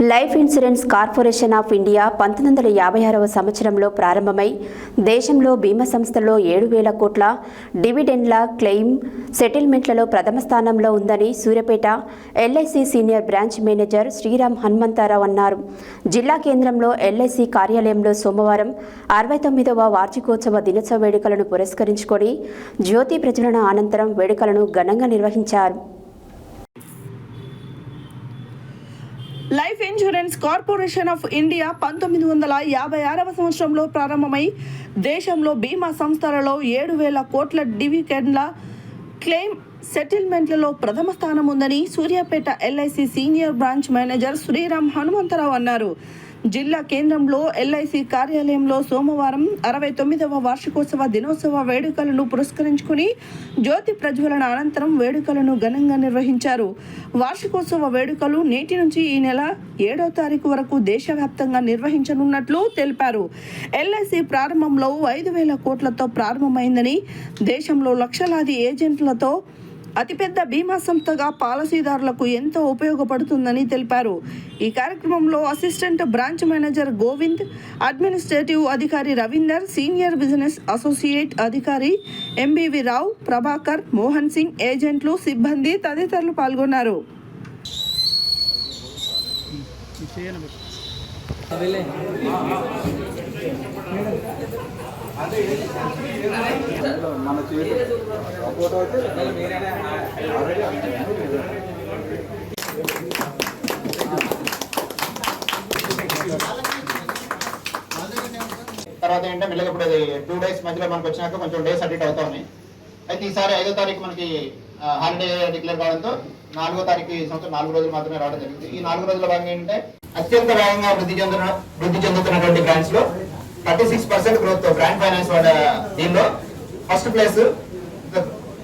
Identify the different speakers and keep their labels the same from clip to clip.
Speaker 1: Life insurance corporation of India 1956వ సంవత్సరంలో ప్రారంభమై దేశంలో బీమా సంస్థల్లో 7,000 కోట్ల డివిడెండ్ల క్లెయిమ్ సెటిల్మెంట్లలో ప్రథమ స్థానంలో ఉందని Suryapet LIC senior branch manager Sriram Hanumantharao అన్నారు. జిల్లా కేంద్రంలో ఎల్ఐసి కార్యాలయంలో సోమవారం 69వ వార్షికోత్సవ దినోత్సవ వేడుకలను పురస్కరించుకొని జ్యోతి ప్రజ్వలన అనంతరం వేడుకలను ఘనంగా నిర్వహించారు.
Speaker 2: Life insurance corporation of India 1956వ సంవత్సరంలో ప్రారంభమై దేశంలో బీమా సంస్థలలో 7,000 కోట్ల డివిడెండ్ల క్లెయిమ్ సెటిల్మెంట్లలో ప్రథమ స్థానం ఉందని Suryapet LIC senior branch manager Sriram Hanumantharao అన్నారు. జిల్లా కేంద్రంలో ఎల్ఐసి కార్యాలయంలో సోమవారం 69వ వార్షికోత్సవ దినోత్సవ వేడుకలను పురస్కరించుకుని జ్యోతి ప్రజ్వలన అనంతరం వేడుకలను ఘనంగా నిర్వహించారు. వార్షికోత్సవ వేడుకలు నేటి నుంచి ఈ నెల 7వ తారీఖు వరకు దేశవ్యాప్తంగా నిర్వహించనున్నట్లు తెలిపారు. ఎల్ఐసి ప్రారంభంలో 5,000 కోట్లతో ప్రారంభమైందని, దేశంలో లక్షలాది ఏజెంట్లతో అతిపెద్ద బీమా సంస్థగా పాలసీదారులకు ఎంతో ఉపయోగపడుతుందని తెలిపారు. ఈ కార్యక్రమంలో assistant branch manager Govind, administrative అధికారి రవీందర్, సీనియర్ బిజినెస్ అసోసియేట్ అధికారి ఎంబీవి రావు, ప్రభాకర్, మోహన్ సింగ్, ఏజెంట్లు, సిబ్బంది తదితరులు పాల్గొన్నారు.
Speaker 3: తర్వాత ఏంటంటే మెల్లగా ఇప్పుడు 2 days మధ్యలో మనకు వచ్చినాక కొంచెం డేస్ అడ్మిట్ అవుతా ఉన్నాయి. అయితే ఈసారి 5వ తారీఖు మనకి హాలిడే డిక్లేర్ కావడంతో 4వ తారీఖు ఈ సంవత్సరం 4 రోజులు మాత్రమే రావడం జరిగింది. ఈ 4 రోజుల భాగంగా ఏంటంటే అత్యంత వేగంగా వృద్ధి చెందుతున్నటువంటి బ్రాండ్స్ లో 36% గ్రోత్ బ్రాండ్ ఫైనాన్స్ వాళ్ళ దీనిలో ఫస్ట్ ప్లేస్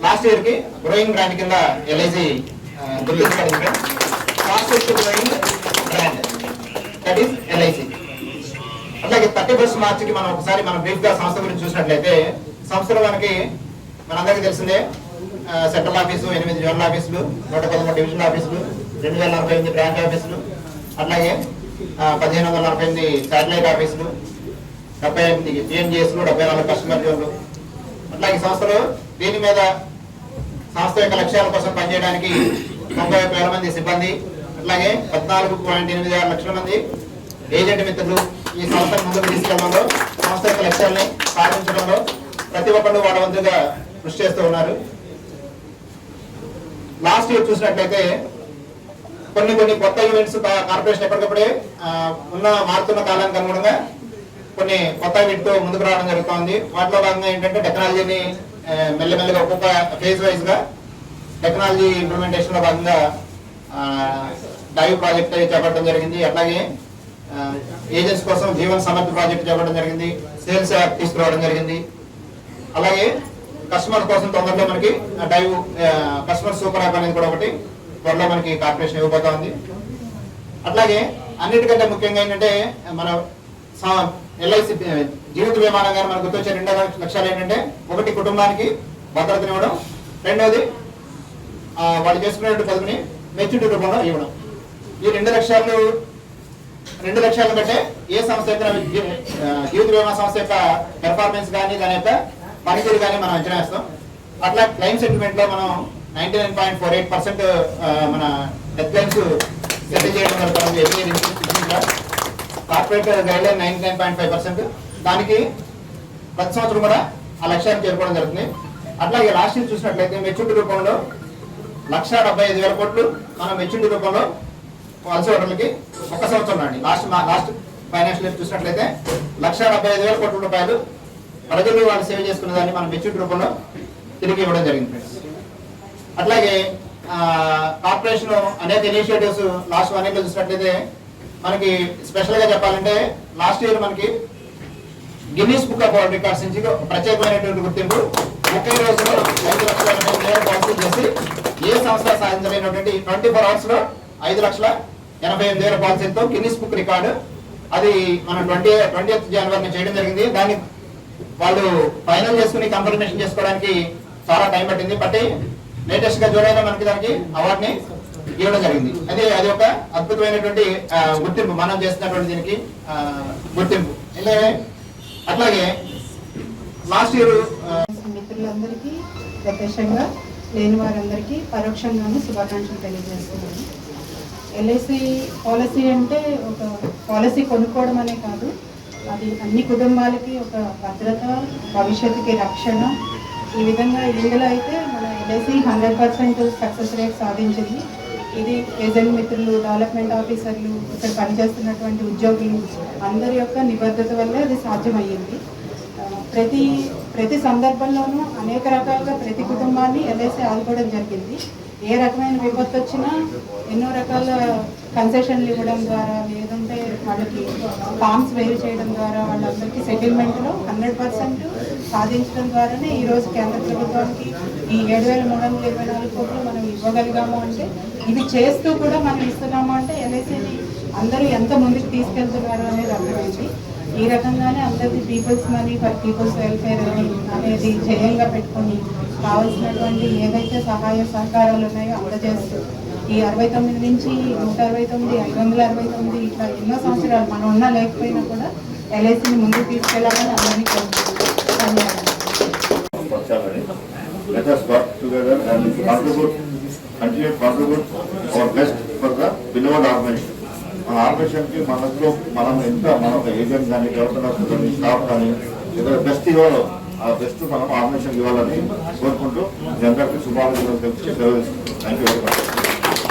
Speaker 3: లాస్ట్ ఇయర్ కి గ్రోయింగ్ బ్రాండ్ కింద ఎల్ఐసి గుర్తించబడింది. Fastest growing brand that is LIC. అట్లాగే 31st మార్చికి మనం ఒకసారి మనం బ్రీఫ్ గా సంస్థ గురించి చూసినట్లయితే సంస్థలో మనకి మనందరికీ తెలిసిందే సెంట్రల్ ఆఫీసు, 8 జోనల్ ఆఫీసులు, 113 డివిజనల్ ఆఫీసులు, 2,048 బ్రాంచ్ ఆఫీసులు, అట్లాగే 1,548 శాటిలైట్ ఆఫీసులు, 78 టీఎన్జిఎస్లు, 74 కస్టమర్ జోన్లు. అట్లాగే సంస్థలో దీని మీద సంస్థ యొక్క లక్ష్యాల కోసం పనిచేయడానికి 91,000 మంది సిబ్బంది, అట్లాగే 14.86 లక్షల మంది ఏజెంట్ మిత్రులు ఈ సంస్థను ముందుకు తీసుకెళ్లడంలో, సంస్థ యొక్క లక్ష్యాన్ని సాధించడంలో ప్రతి ఒక్కరు వాళ్ళ వంతుగా కృషి చేస్తూ ఉన్నారు. లాస్ట్ ఇయర్ చూసినట్లయితే కొన్ని కొత్త ఈవెంట్స్ కార్పొరేషన్ ఎప్పటికప్పుడే మారుతున్న కాలానికి అనుగుణంగా కొన్ని కొత్త వీటితో ముందుకు రావడం జరుగుతుంది. వాటిలో భాగంగా ఏంటంటే టెక్నాలజీని మెల్లమెల్లగా ఒక్కొక్క ఫేజ్ వైజ్ గా టెక్నాలజీ ఇంప్లిమెంటేషన్ లో భాగంగా డైవ్ ప్రాజెక్ట్ చేపట్టడం జరిగింది. అట్లాగే ఏజెంట్స్ కోసం జీవన్ సమర్థ ప్రాజెక్ట్ చేపట్టడం జరిగింది. సేల్స్ యాప్ తీసుకురావడం జరిగింది. అలాగే కస్టమర్ కోసం తొందరలో మనకి డైవ్ కస్టమర్ సూపర్ యాప్ అనేది కూడా ఒకటి త్వరలో మనకి కార్పొరేషన్ ఇవ్వబోతా ఉంది. అట్లాగే అన్నిటికంటే ముఖ్యంగా ఏంటంటే మన ఎల్ఐసి జీవిత బీమా గారు మనకు గుర్తొచ్చే 2 లక్ష్యాలు ఏంటంటే, ఒకటి కుటుంబానికి భద్రతనివ్వడం, రెండవది వాళ్ళు చేసుకునేటువంటి పదవిని మెచ్యూరిటీ రూపంలో ఇవ్వడం. ఈ 2 లక్ష్యాలను బట్టే ఏ సంస్థ యొక్క జీవిత బీమా సంస్థ యొక్క పెర్ఫార్మెన్స్ కానీ దాని యొక్క పనితీరు కానీ మనం అంచనా వేస్తాం. అట్లా క్లైమ్ సెటిల్మెంట్ లో మనం 99.48% మన డెత్ క్లైమ్స్ సెటిల్ చేయడం జరుగుతుంది. Corporate guide line 99.5%. దానికి ప్రతి సంవత్సరం కూడా ఆ లక్ష్యాన్ని చేరుకోవడం జరుగుతుంది. అట్లాగే లాస్ట్ ఇయర్ చూసినట్లయితే మెచ్యూరిటీ రూపంలో 1,75,000 కోట్లు మనం మెచ్యూరిటీ రూపంలో పాలసీ హోల్డర్లకి ఒక సంవత్సరం అండి లాస్ట్ ఫైనాన్షియల్ ఇయర్ చూసినట్లయితే 1,75,000 కోట్ల రూపాయలు ప్రజలు వాళ్ళు సేవ్ చేసుకునే దాన్ని మనం మెచ్యూరిటీ రూపంలో తిరిగి ఇవ్వడం జరిగింది. అట్లాగే కార్పొరేషన్ అనేక ఇనిషియేటివ్స్ లాస్ట్ 1 year చూసినట్లయితే మనకి స్పెషల్ గా చెప్పాలంటే లాస్ట్ ఇయర్ మనకి Guinness book of world records నుంచి ప్రత్యేకమైనటువంటి గుర్తింపు 30 రోజుల్లో 5,80,000 పాలసీ చేసి ఏ సంస్థ సాధించలేనటువంటి 24 hours లో 5,88,000 పాలసీలతో గిన్నీస్ బుక్ రికార్డు అది మనం 20th జనవరి చేయడం జరిగింది. దాన్ని వాళ్ళు ఫైనల్ చేసుకుని కన్ఫర్మేషన్ చేసుకోవడానికి చాలా టైం పట్టింది. బట్ లేటెస్ట్ గా జూలైలో మనకి దానికి అవార్డుని ఇవ్వడం జరిగింది. అదే అది ఒక అద్భుతమైనటువంటి గుర్తింపు మనం చేస్తున్నటువంటి దీనికి గుర్తింపు. అట్లాగే లాస్ట్ ఇయర్
Speaker 4: మిత్రులందరికీ ప్రత్యక్షంగా లేని వారందరికీ పరోక్షంగాను శుభాకాంక్షలు తెలియజేస్తున్నాను. ఎల్ఐసి పాలసీ అంటే ఒక పాలసీ కొనుక్కోవడం అనే కాదు, అది అన్ని కుటుంబాలకి ఒక భద్రత, భవిష్యత్తుకి రక్షణ. ఈ విధంగా ఇందులో అయితే మన ఎల్ఐసి 100% సక్సెస్ రేట్ సాధించింది. ఇది ఏజెంట్ మిత్రులు, డెవలప్మెంట్ ఆఫీసర్లు, ఇక్కడ పనిచేస్తున్నటువంటి ఉద్యోగులు అందరి యొక్క నిబద్ధత వల్ల అది సాధ్యమయ్యింది. ప్రతి సందర్భంలోనూ అనేక రకాలుగా ప్రతి కుటుంబాన్ని ఎల్ఐసి ఆదుకోవడం జరిగింది. ఏ రకమైన విపత్తు వచ్చినా ఎన్నో రకాల కన్సెషన్లు ఇవ్వడం ద్వారా, లేదంటే వాళ్ళకి ఫామ్స్ వేరు చేయడం ద్వారా, వాళ్ళందరికీ సెటిల్మెంట్లో 100% సాధించడం ద్వారానే ఈరోజు కేంద్ర ప్రభుత్వానికి ఈ 7,324 కోట్లు మనం ఇవ్వగలిగాము. అంటే ఇది చేస్తూ కూడా మనం ఇస్తున్నాము అంటే ఎల్ఐసిని అందరూ ఎంత ముందుకు తీసుకెళ్తున్నారు అనేది అర్థమైంది. ఈ రకంగానే అందరికీ people's money for people's welfare అనేది ధ్యేయంగా పెట్టుకొని కావాల్సినటువంటి ఏదైతే సహాయ సహకారాలు ఉన్నాయో అందజేస్తూ ఈ 69 నుంచి 169, 569 ఇట్లా ఎన్నో సంవత్సరాలు మనం ఉన్నా లేకపోయినా కూడా ఎల్ఐసిని ముందుకు తీసుకెళ్లాలని అందరినీ కోరుకుంటున్నాను.
Speaker 5: Let us work together and continue to contribute our best for the beloved organization. మన ఆర్గనైజేషన్కి మనలో మనం ఎంత మన ఏజెంట్ కానీ గవర్నమెంట్ కానీ స్టాఫ్ కానీ ఏదో బెస్ట్ ఇవ్వాలో ఆ బెస్ట్ మనం ఆర్గనైజేషన్కి ఇవ్వాలని కోరుకుంటూ జనరల్కి శుభాకాంక్షలు తెలిసి సెలవు తీసుకుంటాం. Thank you very much.